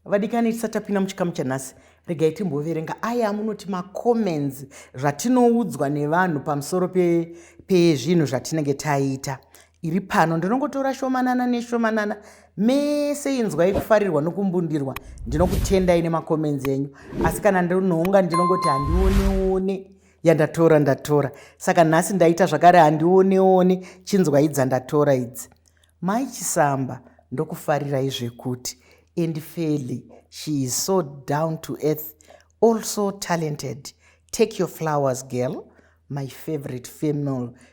Vadikani tisati tapinda muchikamu chanhasi, regai timboverenga aya amunoti macomments zvatinoudzwa nevanhu pamusoro pezvinhu zvatinenge taita. Iri pano ndinongotora shomanana neshomanana mese inzwai kufarirwa nokumbundirwa. Ndinokutendai nemacomments enyu, asi kana ndinonhonga ndinongoti handioneone yandatora. Saka nhasi ndaita zvakare handioneone chinzwai dzandatora idzi. Mai Chisamba ndokufarirai zvekuti and fairly she is so down to earth, also talented. Take your flowers, girl. My favorite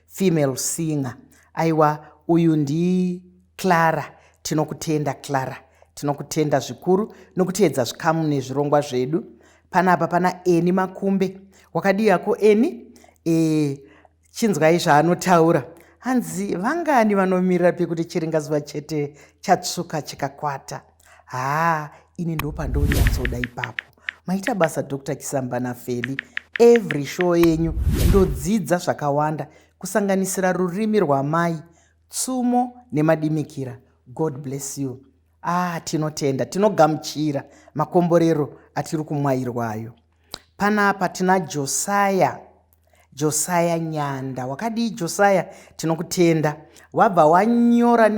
female singer. Aiwa, uyu ndi Clara. Tinokutenda Clara. Tinokutenda zvikuru nokuteedza zvikamu nezvirongwa zvedu. Panapa pana Eni Makumbe. Wakadi yako Eni? Chinzwai zvaanotaura. Hanzi vangani vanomirira pekuti chiringazuva chete chatsvuka chikakwata. Ini ndopa ndonyatsoda ipapo. Maita basa Dr. Chisamba naFeli. Every show yenyu ndodzidza zvakawanda kusanganisira rurimi rwamai, tsumo nemadimikira. God bless you. Tinotenda, tinogamuchira makomborero atiri kumwairwayo. Panapa tina Josiah Nyanda. Wakadi Josiah? Tinokutenda. Wabva wanyora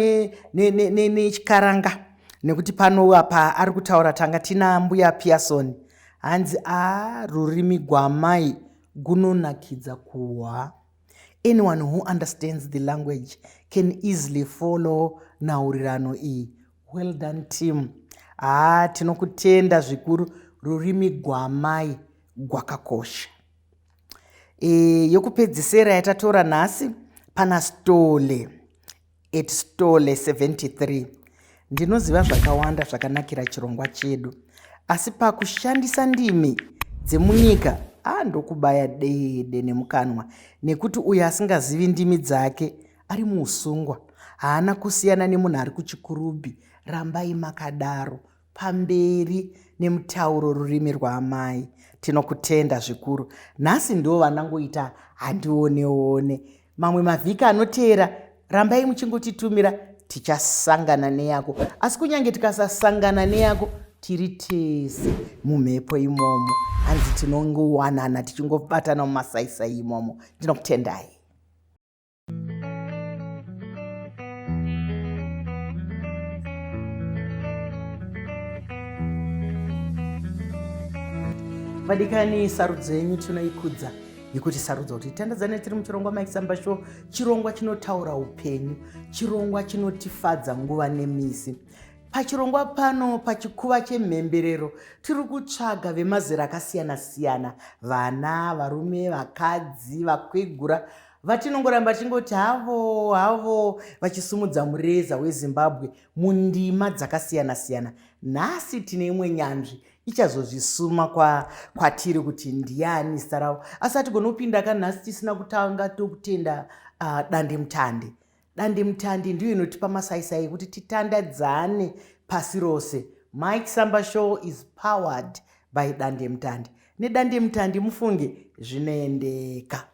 nechikaranga. Nekuti pano apa ari kutaura tanga tina mbuya Pearson. Hanzi rurimi gwamai gunonakidza kuhwa. Anyone who understands the language can easily follow nhaurirano iyi. Well done team. Tinokutenda zvikuru, rurimi gwamai gwakakosha. Yokupedzisira yatatora nhasi pana Stole at Stole 73. Ndinoziva zvakawanda zvakanakira chirongwa chedu, asi pakushandisa ndimi dzemunyika ndokubaya dede nemukanwa, nekuti uyo asingazivi ndimi dzake ari muusungwa. Haana kusiyana nemunhu ari kuchikurubhi. Rambai makadaro pamberi nemutauro rurimi rwaamai. Tinokutenda zvikuru. Nhasi ndo vanangoita handioneone. Mamwe mavhiki anoteera rambai muchingotitumira, tichasangana neyako. Asi kunyange tikasasangana neyako, tiri tese mumhepo imomo. Hanzi tinongowanana tichingobatana mumasaisai imomo. Ndinokutendai. Vadikani, sarudzo yenyu tinoikudza yekuti sarudzo kuti tandadzane tiri muchirongwa Mai Chisamba Show, chirongwa chinotaura upenyu, chirongwa chinotifadza nguva nemisi. Pachirongwa pano, pachikuva chemhemberero, tiri kutsvaga vemazera akasiyana-siyana, vana, varume, vakadzi, vakwegura, vatinongoramba tingoti havo vachisumudza mureza weZimbabwe mundima dzakasiyana-siyana. Nhasi tine imwe nyanzvi ichazozvisuma kwatiri kuti ndiani zita ravo. Asi hatigona kupinda kanhasi tisina kutanga tokutenda dandemutande. Dandemutande ndiyo inotipa masaisai kuti titandadzane pasi rose. Mai Chisamba Show is powered by dandemutande. Nedandemutande mufunge zvinoendeka.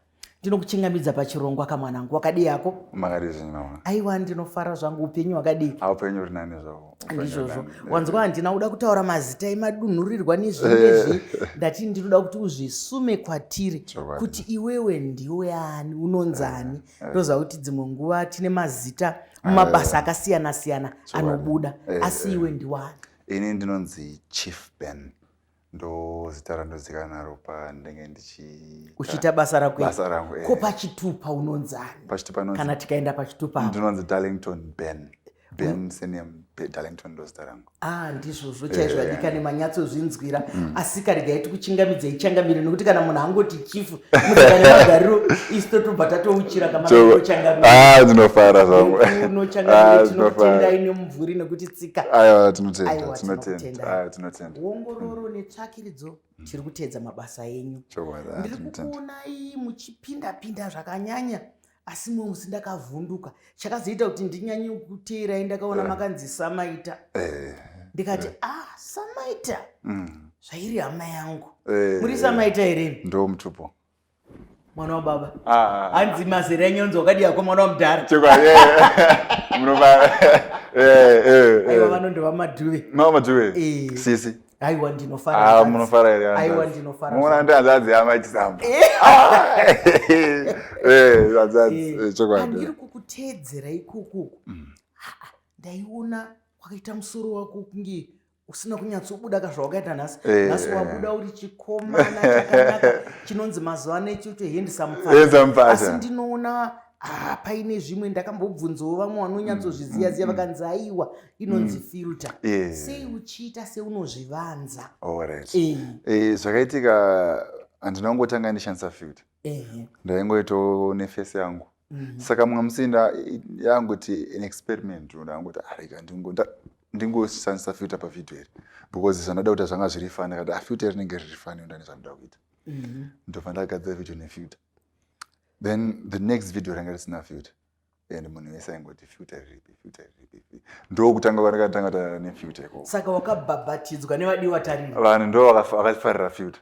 Ndinokuchingamidza pachirongwa kamwanangu. Wakadi yako? Makarizi mama. Aiwa, ndinofara zvangu. Upenyu wakadi? Upenyu uri nani zvavo. Ndizvozvo. Wanzwa handina kuda kutaura mazita emadunhurirwa nezvinezvi. Ndati ndinoda kuti uzvisume kwatiri kuti iwewe ndiwe ani, unonzani. Ndoziva kuti dzimwe nguva tine mazita mumabasa akasiyana-siyana anobuda, asi iwe ndiwani? Ini ndinonzi Chief Ben. Ndo zita randodzika naro pandenge uchiita basa rako. Basa rangu. Ko pachitupa unonzani? Pachitupa nonzi. Kana tikaenda pachitupa. Ndinonzi Darlington Ben. Ben Senium Darlington ndo zita rangu. Ndizvozvo chaizvo adikani manyatsozvinzwira. Asi karegai tikuchingamidza ichangamire, nokuti kana munhu angoti chifu muzikane magariro isi totobva tatouchira kamakochangamira. Ndinofara zvangu. Unochangamira, tinotendai nemumvuri nekuti tsika. Aiwa, tinotenda. Ongororo netsvakiridzo tiri kuteedza mabasa enyu. Ndiri kukuonai muchipinda-pinda zvakanyanya. Asi mwe musindakavhunduka. Chakazoita kuti ndinyanye kuteerai ndakaona makanzi Samaita. Ndikati Samaita. Zvairi hama yangu. Muri Samaita here? Ndo mutupo. mwana wababa hanzi mazera enyonzi wakadi yako mwana wamudhara aiwa vanondova madhuve sisi aiwa ndinofara munofara here aiwa ndinofara muona ndanzadzi yama ichisamba andiri kukuteedzera ikuku ndaiona wakaita musoro wako kunge usina kunyatsobuda kazvawakaita nhasi wabuda uri chikomana chakanaka chinonzi mazuva ano ichocho handsome asi ndinoona paine zvimwe ndakambobvunzawo vamwe vanonyatsozviziya vakanzi aiwa inonzi filter sei uchiita seunozvivanza zvakaitika handinangotanga ndishandisa filter ndaingoitawo nefesi yangu saka mumwe musi yangoti an experiment ndangoti areka ndingoshandisa filter pavhidhiyo iri because zvandada kuita zvanga zviri fani kati filter rinenge riri fani ndani zvandada kuita ndobva ndagadzira video nefilter. Then the next video ranga risina filter and munhu wese aingoti filter ripi ndokutanga kwandakatanga nefilter ikoko saka wakabhabhatidzwa nevadiwa tariri vanhu ndo vakafarira filter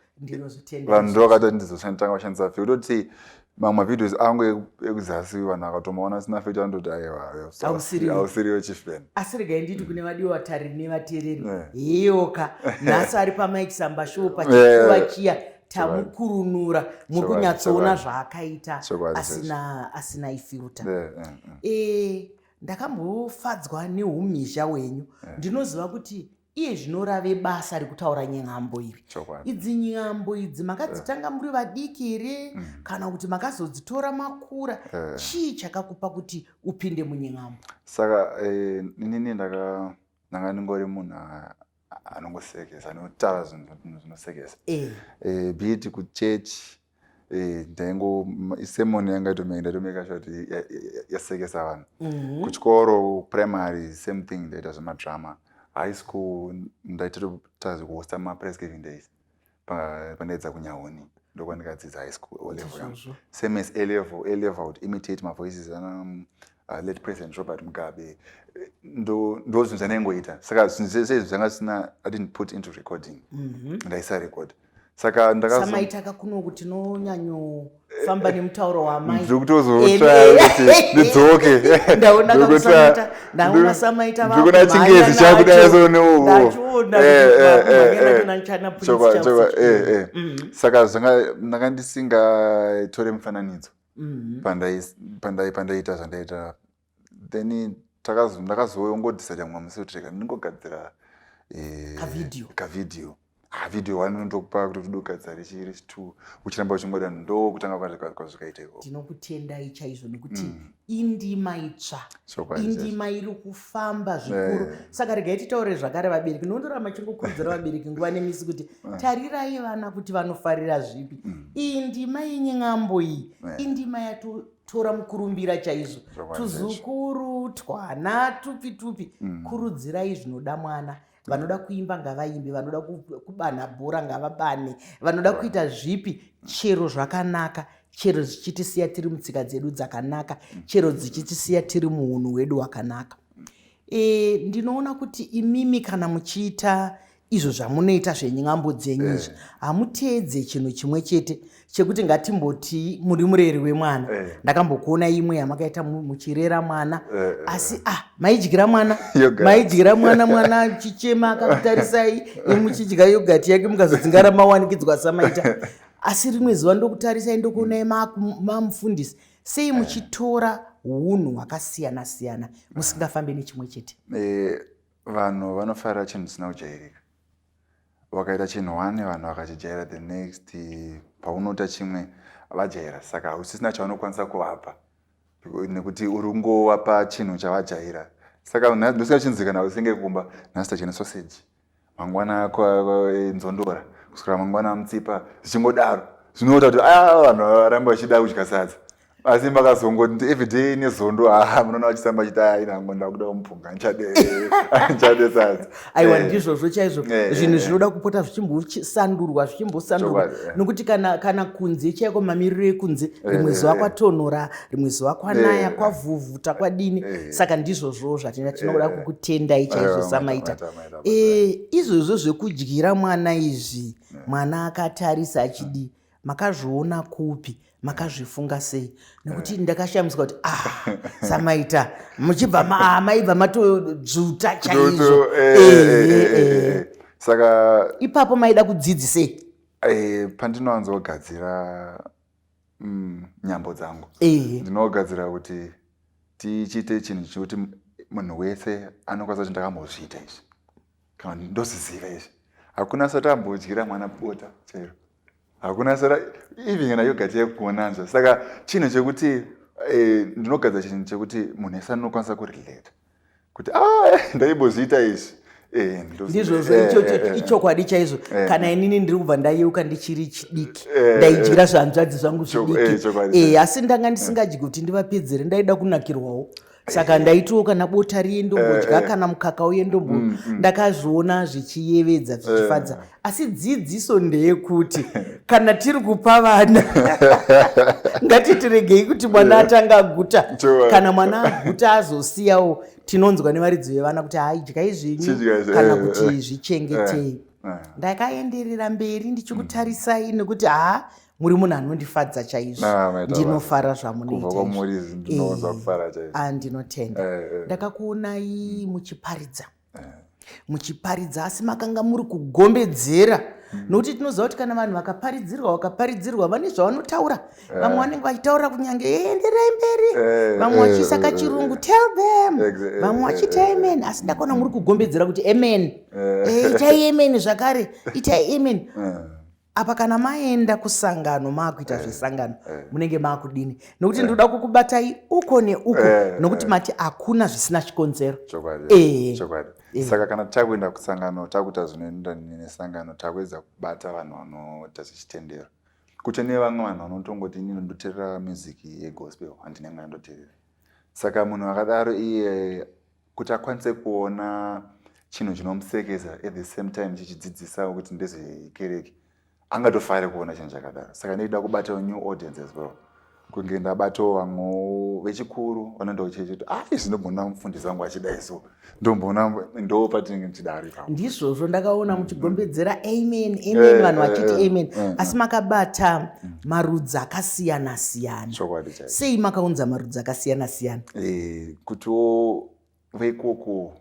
vanhu ndo vakati ndizotanga kushandisa filter kuti mamwe videos angu ekuzasi vanhu akatomaona sina filter andoti aiwa ausiriwo chief ben asi regai nditi kune vadiwa tariri nevateereri heyoka nhasi ari pamike samba show pachikuva chiya tamukurunura muri kunyatsoona zvaakaita asina ifilter ndakambofadzwa neumhizha hwenyu ndinoziva kuti iye zvinorave basa rekutaura nyambo iri idzi nyambo idzi makadzitanga muri vadiki here kana kuti makazodzitora makura chii chakakupa kuti upinde munyambo saka inini ndanga ndingori munhu anongosekesa anotaura zvinhu zvinosekesa beiti kuchechi semoni yanga ndatomeka sure kuti yasekesa vanhu kuchikoro primary same thing ndaita zvemadrama high school ndaitotazi kuhosta ma-press giving days pandaidza kunyahoni ndokwandikadzidza high school olevel yangu same as A-level would imitate mavoices late President Robert Mugabe ndo zvinhu zvandaingoita saka zvinhu zvese zvanga zvisina I didn't put into recording ndaisa record saka ndakasamaita kakuno kuti nonyanyofamba nemutauro wamai ndikutozotry kuti ndidzoke ndaona samaita ndikuna chingezi chakudai so saka ndakandisingatore mufananidzo pandaita zvandaita then ndakazoongodecide mumwe musi kuti reka ndingogadzira kavidhiyo video one ndokupa kuti tudogadzira richiri 2 uchiramba uchingoda ndokutanga kwazvikaita ikoko tinokutendai chaizvo nekuti indima itsva indima iri kufamba zvikuru saka regai titaure zvakare vabereki nondoramba chingokurudzira vabereki nguva nemisi kuti tarirai vana kuti vanofarira zvipi iyi ndima yenyambo iyi indima yatotora mukurumbira chaizvo tuzukuru twana tupi kurudzirai zvinoda mwana vanoda kuimba ngavaimbe vanoda kubanha bhora ngavabane vanoda kuita zvipi chero zvakanaka chero zichitisiya tiri mutsika dzedu dzakanaka chero dzichitisiya tiri muunhu hwedu hwakanaka ndinoona kuti imimi kana muchiita izvo zvamunoita zvenyambo dzenyu izvi hamuteedze chinhu chimwe chete chekuti ngatimboti muri mureri wemwana ndakambokuona imwe yamakaita muchirera mwana asi maidyira mwana chichema akakutarisai muchidya yogati yake mukazodzinga ramawanikidzwa samaita asi rimwe zuva ndokutarisai ndokuonai mamufundisi sei muchitora unhu hwakasiyana siyana musingafambe nechimwe chete vanhu vanofarira chinhu chisina kujairika wakaita chinhu 1 vanhu vakachijaira the next paunoita chimwe vajaira saka usisina chaunokwanisa kuvapa nekuti uri kungowapa chinhu chavajaira saka ndosingachinzikana usenge kumba nhasi tachena sausage mangwana nzondora kusvikira mangwana mutsipa zvichingodaro zvinoita kuti vanhu varamba vachida kudya sadza asi makazongoti everyday nezondo munoona vachisamba chita inango ndakuda kumupunga nchade sadza aiwa ndizvozvo chaizvo zvinhu zvinoda kupota zvichimbosandurwa nokuti kana kunze chaiko mamiriro ekunze rimwe zuva kwatonhora rimwe zuva kwanaya kwavhuvhuta kwadini saka ndizvozvo zvatinoda kukutendai chaizvo samaita izvozvo zvekudyira mwana izvi mwana akatarisa achidi makazviona kupi, makazvifunga sei? Nekuti ndakashamiswa kuti Samaita muchibva maibva matodzvuta chaizvo. Saka ipapo maida kudzidzisei? Pandinowanzogadzira nyambo dzangu ndinogadzira kuti tichite chinhu chekuti munhu wese anokwanisa kuti ndakambozviita izvi kana ndozviziva izvi. Hakuna sati ambodyira mwana bota chairo, hakuna sati even kana yogati yekuonanzva. Saka chinhu chekuti ndinogadzira chinhu chekuti munhu wese anokwanisa kurelate kuti ndaibozviita izvi. Ndizvozvo ichokwadi chaizvo. Kana inini ndiri kubva ndayeuka ndichiri chidiki ndaidyira zvanzvadzi zvangu zvidiki, asi ndanga ndisingadyi kuti ndivapedzere, ndaida kunakirwawo. Saka ndaitiwo kana bota riyendombodya kana mukaka uyendombodya, ndakazviona zvichiyevedza zvichifadza. Asi dzidziso ndeyekuti kana tiri kupa vana ngatitiregei kuti mwana atanga aguta. Kana mwana aguta azosiyawo, tinonzwa nevaridzi vevana kuti dyai zvenyu kana kuti zvichengetei. Ndakaenderera mberi ndichikutarisai nekuti muri munhu anondifadza chaizvo, ndinofara zvamunoita. Ndinotenda. Ndakakuonai muchiparidza asi makanga muri kugombedzera, nokuti tinoziva kuti kana vanhu vakaparidzirwa vane zvavanotaura. Vamwe vanenge vachitaura kunyange enderai mberi, vamwe vachiisa kachirungu tell them, vamwe vachita amen. Asi ndakaona muri kugombedzera kuti amen, itai amen zvakare, itai amen. Apa kana maenda kusangano makuita zvesangano munenge makudini? Nokuti ndoda kukubatai uko neuko, nokuti mati hakuna zvisina chikonzero. Saka kana takuenda kusangano, takuita zvinoenda nesangano, takuedza kubata vanhu vanoita zvichitendero. Kuti nevamwe vanhu vanotongoti inini ndoteerera muziki yegospel handinenge ndandoteerera. Saka munhu akadaro iye kuti akwanise kuona chinhu chinomusekeza at the same time chichidzidzisa kuti ndezvekereke, angatofare kuona chinhu chakadaro. Saka ndinoda kubatawo new audience as well, kunge ndabatawo vamwe vechikuru vanoenda kuchechi kuti izvi ndombona mufundisi wangu achidai so, ndo patinenge tichidaro ipapo. Ndizvozvo ndakaona muchigombedzera amen amen, vanhu vachiti amen, asi makabata marudzi akasiyana siyana. Sei makaunza marudzi akasiyana siyana? Kutiwo veikoko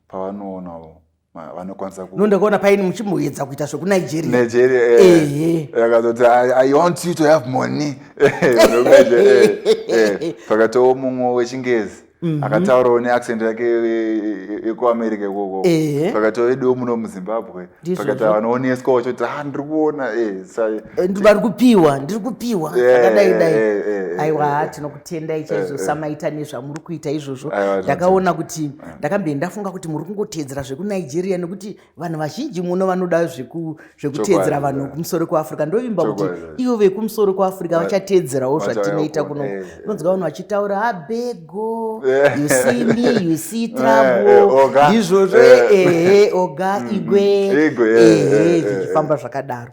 pavanoona vanokwanisa ndakaona paini muchimboedza kuita zvekunigeria. Akazoti I want you to have money. Pakatiwo mumwe wechingezi akataurawo neaccent yake yekuamerica ikoko, pakatiwo veduwo muno muzimbabwe, pakati vanooneswa vachoti ndiri kuona vari kupiwa, ndiri kupiwa akadai. Aiwa, tinokutendai chaizvo Samaita nezvamuri kuita izvozvo. Ndakaona kuti ndakambe ndafunga kuti muri kungotedzera zvekunigeria, nekuti vanhu vazhinji muno vanoda zvekutedzera vanhu kumusoro kweAfrica. Ndovimba kuti ivo vekumusoro kweAfrica vachatedzerawo zvatinoita kuno. Unonzwa vanhu vachitaura abego, you see me, you see trouble, ndizvozvo oga igwe, zvichifamba zvakadaro.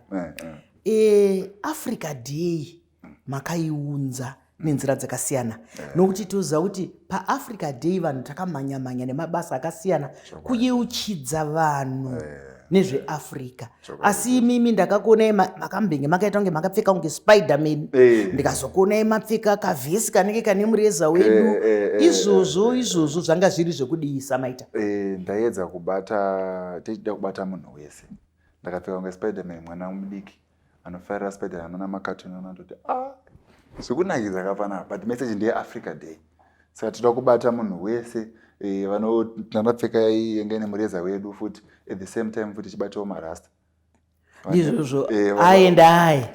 Africa Day makaiunza nenzira dzakasiyana, nokuti toziva kuti paAfrica Day vanhu takamhanya-mhanya nemabasa akasiyana kuyeuchidza vanhu nezveAfrica. Asi imimi ndakakuonai makambenge makaita kunge makapfeka kunge Spiderman, ndikazokuonai mapfeka kavhesi kanenge kane mureza wedu. Izvozvo zvanga zviri zvekudii Samaita? Ndaedza kubata, tichida kubata munhu wese. Ndakapfeka kunge Spiderman, mwana mudiki anofarira Spiderman, anona makatuni anototi zvikunakidza kapanapa, but message ndeye Africa Day. Saka tinoda kubata munhu wese, ndakapfeka yenge nemureza wedu futi, at the same time futi chibatawo marasta. Ndizvozvo aenda ai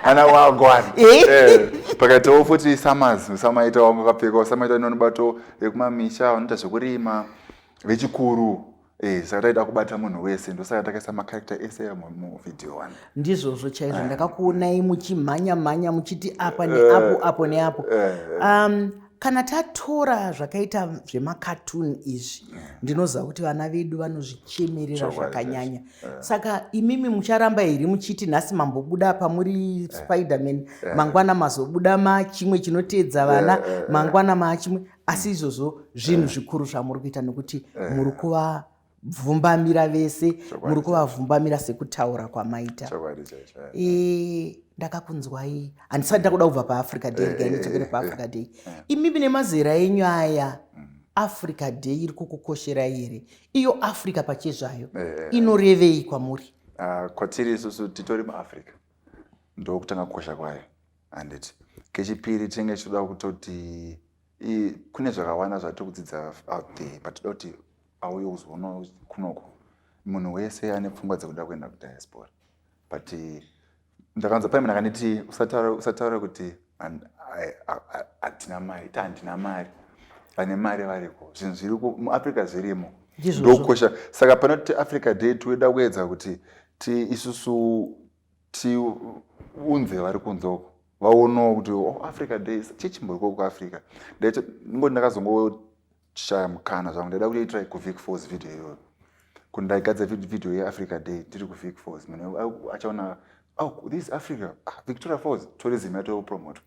ana wagwana. Pakatiwo futi Samaita wangu akapfekawo, Samaita inonobato vekumamisha vanoita zvekurima vechikuru. Saka taida kubata munhu wese, ndosaka takaisa makaracter ese muvhidhiyo wani. Ndizvozvo chaizvo ndakakuonai muchimhanya-mhanya muchiti apa neapo, apo neapo. Kana tatora zvakaita zvemakatuni izvi, ndinoziva kuti vana vedu vanozvichemerera zvakanyanya. Saka imimi mucharamba here muchiti nhasi mambobuda pamuri Spiderman, mangwana mazobuda chimwe chinoteedza vana, mangwana chimwe. Asi izvozvo zvinhu zvikuru zvamuri kuita, nokuti muri makavabvumbamira vese, muri kuvabvumbamira sekutaura kwamaita. Ndakakunzwai, handisati ndakuda kubva paAfrica Day, regai ndichokere paAfrica Day. Imi nemazera enyu aya, Africa Day iri kukukosherai here? Iyo Africa pachezvayo inorevei kwamuri? Kwatiri isusu titori muAfrica, ndokutanga kukosha kwayo handiti. Kechipiri tinenge tichida kutoti kune zvakawanda zvatiri kudzidza out there, but toda kuti auye kuzoona kunoko munhu wese ane pfungwa dzekuda kuenda kudiaspora. But ndakanzwa paimwe ndakanditi usataura kuti hatina mari, handina mari, vane mari variko, zvinhu zviri muAfrica zvirimo, ndokukosha. Saka panoti Africa Day toda kuedza kuti isusu tiunze vari kunzoko vaonawo kuti Africa Day chichimboriko kuAfrica. Ngoti ndakazongoshaya mukana zvangu ndaida kuitira kuVic Falls video iyoyo, kuti ndaigadzira video yeAfrica Day tiri kuVic Falls, munhu achaona this is Africa, Victoria Falls, tourism yatopromote,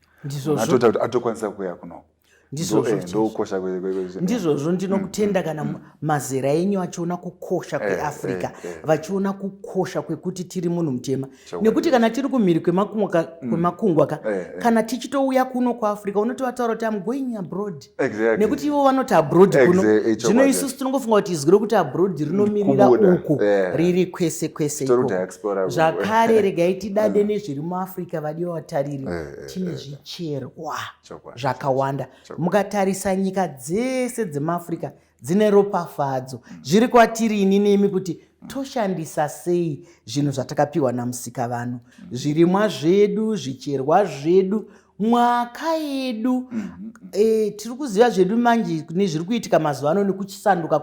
atokwanisa kuya kunoko. Ndizvozvo ndinokutenda kana mazera enyu achiona kukosha kweAfrica, vachiona kukosha kwekuti tiri munhu mutema. Nekuti kana tiri kumhiri kwemakungwa kana tichitouya kuno kuAfrica unotovataura kuti I'm going abroad. Nekuti ivo vanoti abroad kuno. Zvino isusu tinongofunga kuti izwi rokuti abroad rinomirira uku riri kwese kwese iko. Zvakare regai tidade nezviri muAfrica vadiwa vatariri, tine zvicherwa zvakawanda. Mukatarisa nyika dzese dzemuAfrica dzine ropafadzo. Zviri kwatiri ini nemi kuti toshandisa sei zvinhu zvatakapiwa namusika vanhu, zvirimwa zvedu, zvicherwa zvedu, mwaka yedu. Tiri kuziva zvedu manje nezviri kuitika mazuva ano nekuchisanduka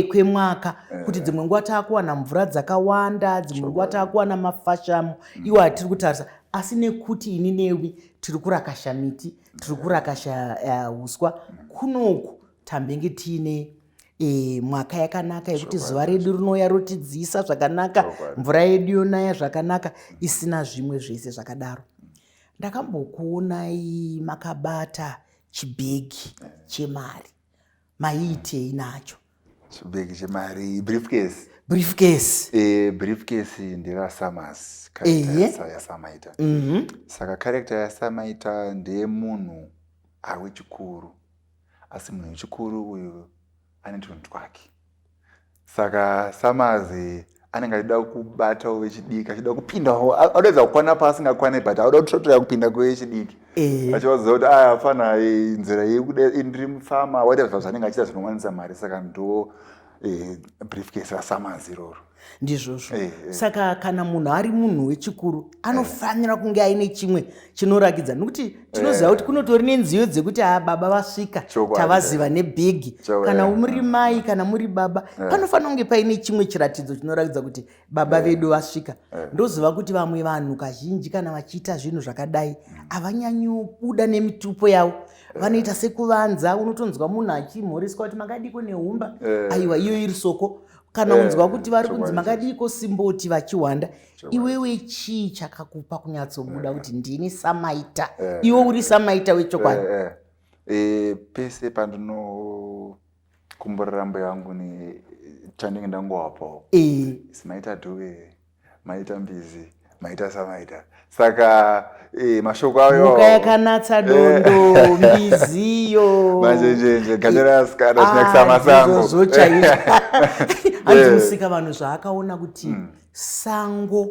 kwemwaka, kuti dzimwe nguva taakuwana mvura dzakawanda, dzimwe nguva taakuwana mafashamu, iwo hatiri kutarisa. Asi nekuti ini newi tiri kurakasha miti, tiri kurakasha huswa, kunoku tambenge tiine mwaka yakanaka yekuti zuva redu rinouya rotidziisa zvakanaka, mvura yedu yonaya zvakanaka, isina zvimwe zvese zvakadaro. Ndakambokuonai makabata chibhegi chemari, maiitei nacho? Chibhegi chemari, briefcase. Briefcase nderaSummers, character yaSamaita. Saka character yaSamaita ndeye munhu ari wechikuru, asi munhu wechikuru uyu ane tunhu twake. Saka Summers anenge achida kubatawo vechidiki, achida kupindawo, anoedza kukwana paasingakwane, but auda kutotora kupinda kwevechidiki. Achivaziva kuti hapana, nzira yekude ndiri mufama, whatever zvanenge achida zvinowanisa mari, saka ndo briefcase raSummers iroro. Ndizvozvo. Saka kana munhu ari munhu wechikuru anofanira kunge aine chimwe chinorakidza, nokuti tinoziva kuti kunotori nenziyo dzekuti baba vasvika tavaziva nebhegi. Kana muri mai kana muri baba, panofanira kunge paine chimwe chiratidzo chinorakidza kuti baba vedu vasvika. Ndoziva kuti vamwe vanhu kazhinji kana vachiita zvinhu zvakadai havanyanyobuda nemitupo yavo, vanoita sekuvanza. Unotonzwa munhu achimhoreswa kuti makadiko nehumba, aiwa iyo iri soko. Kana unzwa kuti vari kunzi makadiko simboti vachiwanda, iwewe chii chakakupa kunyatsobuda kuti ndini Samaita, iwe uri Samaita wechokwadi? Pese pandinokumburira mbuya yangu chandinge ndangowapawo, Samaita Dube, Maita Mbizi, Maita Samaita. Saka mashoko ayo muka yakanatsa dondo, mbiziyo manjenjenje gajera asikana zvinekisama sango zochaizvo. Andimusika vanhu zvaakaona kuti sango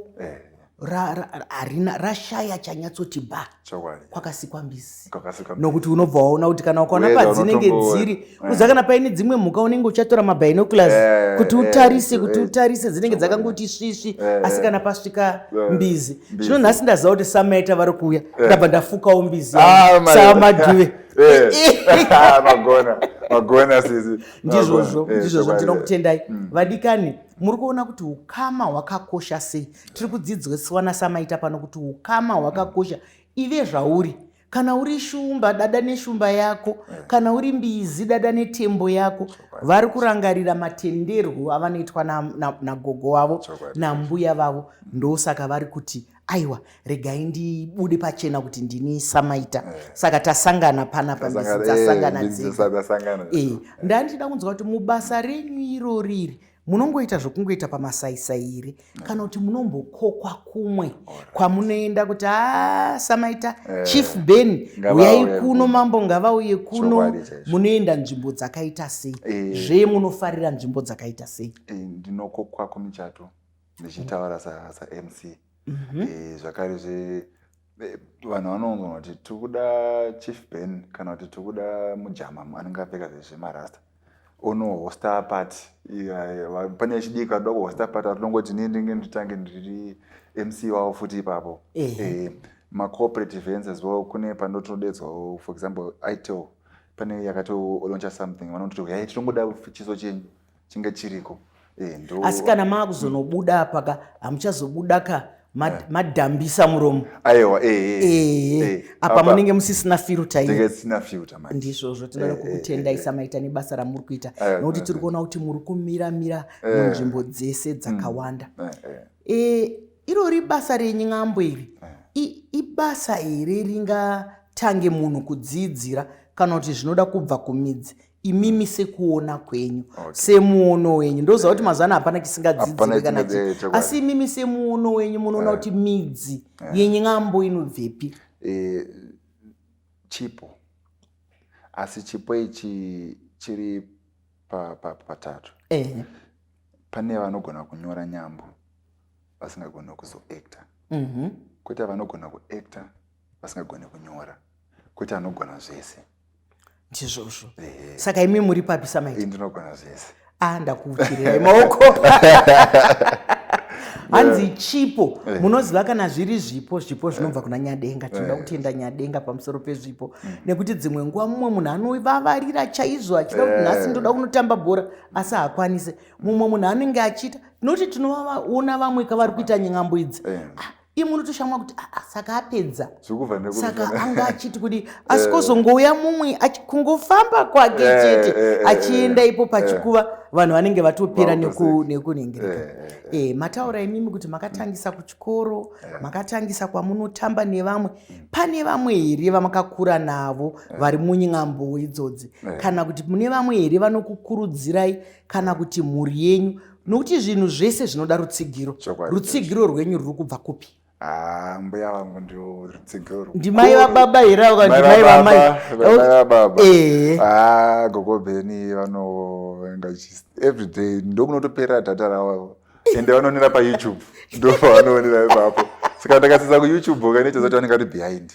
rashaya chanyatsoti ba kwakasikwa mbizi, nokuti unobva waona kuti kana ukaona padzinenge dziri uza kana paine dzimwe mhuka unenge uchatora mabinoculars kuti utarise dzinenge dzakangoti svisvi, asi kana pasvika mbizi. Zvino nhasi ndaziva kuti Samaita vari kuuya, ndabva ndafukawo mbizi saMadhuve. magona sisi. Ndizvozvo ndinokutendai vadikani. Muri kuona kuti ukama hwakakosha sei. Tiri kudzidziswa naSamaita pano kuti ukama hwakakosha. Ive zvauri, kana uri shumba dada neshumba yako, kana uri mbizi dada netembo yako, vari kurangarira matenderwo avanoitwa nagogo wavo nambuya vavo. Ndosaka vari kuti aiwa regai ndibude pachena kuti ndini Samaita. Saka tasangana panapa mbisi dzasangana dzega. Ndandida kunzwa kuti mubasa renyu iro riri munongoita zvokungoita pamasaisai here kana kuti munombokokwa kumwe kwamunoenda kuti Samaita Chief Ben uyai kuno, mambo ngavauye kuno, munoenda nzvimbo dzakaita sei? Munofarira nzvimbo dzakaita sei? Ndinokokwa kumichato ndichitaura saMC. Zvakare vanhu vanonzwa kuti tikuda Chief Ben kana kuti tikuda mujama anenge apfeka zvemarasta unohosta party. Pane chidika doko hosta party atinongoti ndinenge nditange ndiri MC wavo futi ipapo. Ma-corporate events as well, kune panotonodedzwawo, for example ITEL pane yakatolauncha something vanoti uyai tinongoda chiso chenyu chinge chiriko. Asi kana maakuzonobuda apaka hamuchazobuda ka madhambisa muromo. Aiwa apa munenge musisina filter ine. Ndisina filter manje. Ndizvozvo tinoda kukutendai Samaita nebasa ramuri kuita. Nokuti tiri kuona kuti muri kumira munzvimbo dzese dzakawanda. Irori basa renyambo iri ibasa here ringatange munhu kudzidzira kana kuti zvinoda kubva kumidzi? Imimi sekuona kwenyu semuono wenyu ndoziva kuti mazana hapana chisingadzidziri kana chi, asi imimi semuono wenyu munoona kuti midzi yenyambo inobvepi? Chipo, asi chipo ichi chiri patatu. Pane vanogona kunyora nyambo vasingagona kuzoacta, kwete vanogona kuacta vasingagona kunyora, kwete vanogona zvese. Ndizvozvo. Saka imi muri papi Samaita? Ndinogona zvese. Ndakuvutirai maoko. Hanzi chipo munoziva kana zviri zvipo zvinobva kuna Nyadenga. Tinoda kutenda Nyadenga pamusoro pezvipo nekuti dzimwe nguva mumwe munhu anovavarira chaizvo achida kuti nhasi ndoda kunotamba bhora asi haakwanise. Mumwe munhu anenge achiita noti tinoona vamwe kavari kuita nyambo idzi munotoshamwa kuti saka apedza, saka anga achiti kuti asikozongouya mumwe kungofamba kwake chete achienda ipo pachikuva vanhu vanenge vatopera nekuningirika. Mataura imimi kuti makatangisa kuchikoro, makatangisa kwamunotamba nevamwe. Pane vamwe here vamakakura navo vari munyambo idzodzi, kana kuti mune vamwe here vanokukurudzirai kana kuti mhuri yenyu? Nokuti zvinhu zvese zvinoda rutsigiro. Rutsigiro rwenyu ruri kubva kupi? Mbuya vangu ndio rutsigiro. Ndimai vababa here kana ndimai vamai? Gogo Beni vanoenda everyday ndokunotopera data ravo ende vanonera paYouTube ndo vanoonera ipapo. Saka ndakasisa kuYouTube ukanecho zoti vanenge vari behind.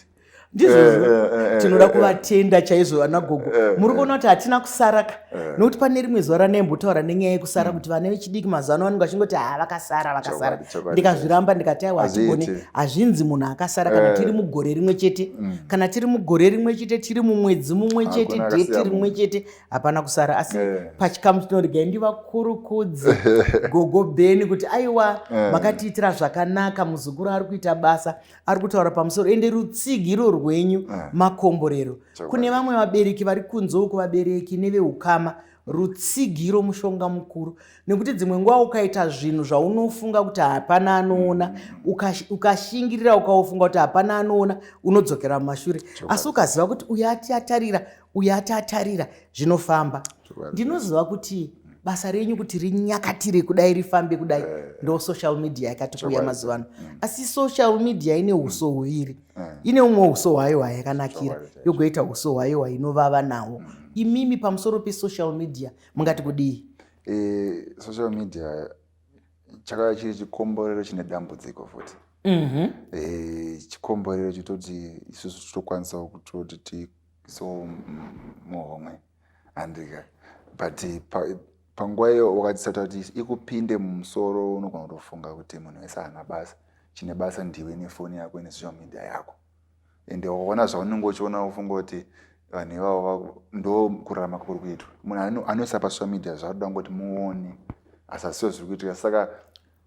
Ndizvozvo tinoda kuvatenda chaizvo vana gogo. Muri kuona kuti hatina kusaraka nokuti pane rimwe zuva ranembotaura nenyaya yekusara kuti vana vechidiki mazano vanenge vachingoti vakasara. Ndikazviramba ndikati aiwa hatigoni, hazvinzi munhu akasara kana tiri mugore rimwe chete, kana tiri mugore rimwe chete, tiri mumwedzi mumwe chete, dheti rimwe chete, hapana kusara. Asi pachikamu tinorigai ndivakurukudzi Gogo Beni kuti aiwa makatiitira zvakanaka, muzukuru ari kuita basa, ari kutaura pamusoro ende rutsigiro rwenyu makomborero. Kune vamwe vabereki vari kunze uko, vabereki nevehukama, rutsigiro mushonga mukuru, nekuti dzimwe nguva ukaita zvinhu zvaunofunga kuti hapana anoona, ukashingirira ukaofunga kuti hapana anoona, unodzokera mumashure. Asi ukaziva kuti uyu atiatarira, uyu atiatarira, zvinofamba. Ndinoziva kuti basa renyu kuti rinyakatire kudai, rifambe kudai, ndo social media yakati kuuya mazuva ano. Asi social media ine uso huviri. Ine umwe uso hwayo hwayakanakira, yogoita uso hwayo hwainovava nawo. Imimi pamusoro pe-social media mungati kudii? Social media chakava chiri chikomborero chine dambudziko futi. Chikomborero chitoti isusu tokwanisa kutoti tiiso muhomwe andika, but panguva iyo wakatisata kuti ikupinde mumusoro unogona kutofunga kuti munhu wese haana basa, chine basa ndiwe nefoni yako nesocial media yako. Ende waona zvaunenge uchiona ufunga kuti vanhu ivavo ndo kurarama kuri kuitwa. Munhu anoisa pasocial media zvaakuda ngoti muone, asi asiwo zviri kuitika. Saka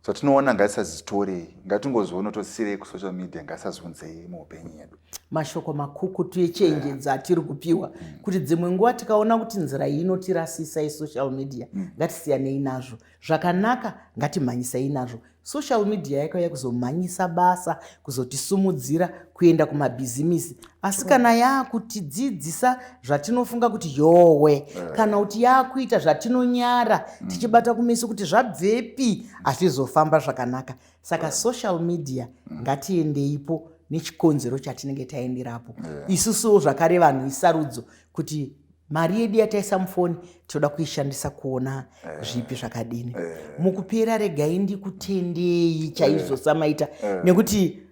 zvatinoona ngatisazvitorei, ngatingozoona tosirei kusocial media, ngatisazviunzei muupenyu yedu. Mashoko makukutu echenjedza atiri kupiwa kuti dzimwe nguva tikaona kuti nzira iyi inotirasisa social media, ngatisiyanei nazvo. Zvakanaka ngatimhanyisei nazvo. social media yakauya kuzomhanyisa basa, kuzotisimudzira kuenda kumabhizimisi, asi kana yaakutidzidzisa zvatinofunga kuti yowe, kana kuti yaakuita zvatinonyara tichibata kumeso kuti zvabvepi hazvizofamba zvakanaka. Saka social media ngatiendeipo nechikonzero chatinenge taenderapo. Isusuwo zvakare vanhu isarudzo kuti mari yedu yataisa mufoni toda kuishandisa kuona zvipi zvakadini. Mukupera regai ndikutendei chaizvo Samaita, nekuti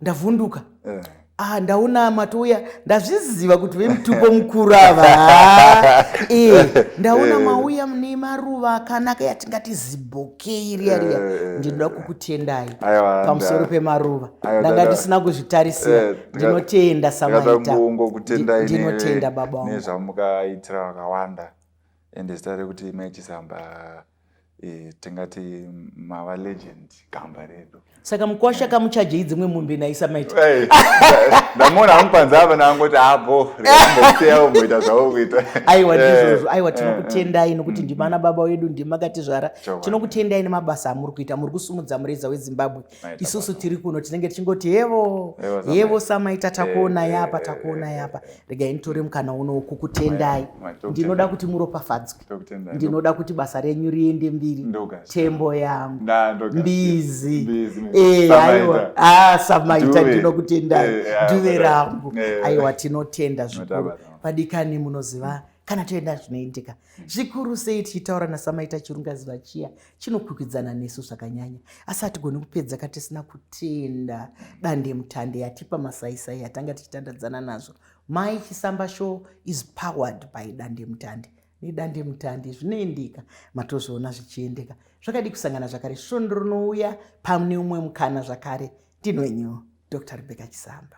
ndavhunduka, ndaona matouya, ndazviziva kuti vemutupo mukuru ava. Ndaona mauya mune maruva akanaka yatingati zibhokei riya. Ndinoda kukutendai pamusoro pemaruva. Ndanga ndisina kuzvitarisira. Ndinotenda Samaita. Ndinotenda baba wangu. Nezvamukaitira vakawanda. Ende zita rekuti Maichisamba tingati mava legend gamba redu. Saka mukwasha kamuchaje idzimwe mumbe nayi Samaita. Ndamona amupanza apa nangoti hapo rekamboseya umboita zvaukuita. Aiwa ndizvozvo, aiwa tinokutendai nokuti ndimana baba wedu ndimakatizvara. Tinokutendai nemabasa amuri kuita, muri kusumudza mureza weZimbabwe. Isusu tiri kuno tinenge tichingoti yevo Samaita, takuona yapa, takuona yapa. Regai nitore mukana uno kukutendai. Ndinoda kuti muropafadzwe. Ndinoda kuti basa renyu riende mbiri. Tembo yangu. Mbizi. Aiwa. Samaita ndinokutendai. Duve rangu. Aiwa tinotenda zvikuru. Padikani munoziva kana toenda zvinoendeka. Zvikuru sei tichitaura naSamaita Chirungaziva chiya chinokwikwidzana nesu zvakanyanya. Asi hatigoni kupedza katisina kutenda dande mutande yatipa masaisai yatanga tichitandadzana nazvo. Maichisamba Show is powered by dande mutande. Nedande mutande zvinoendeka, matozviona zvichiendeka. Zvakadi kusangana zvakare svondo rinouya pamwe umwe mukana zvakare. Ndinwenyu Dr. Rebecca Chisamba.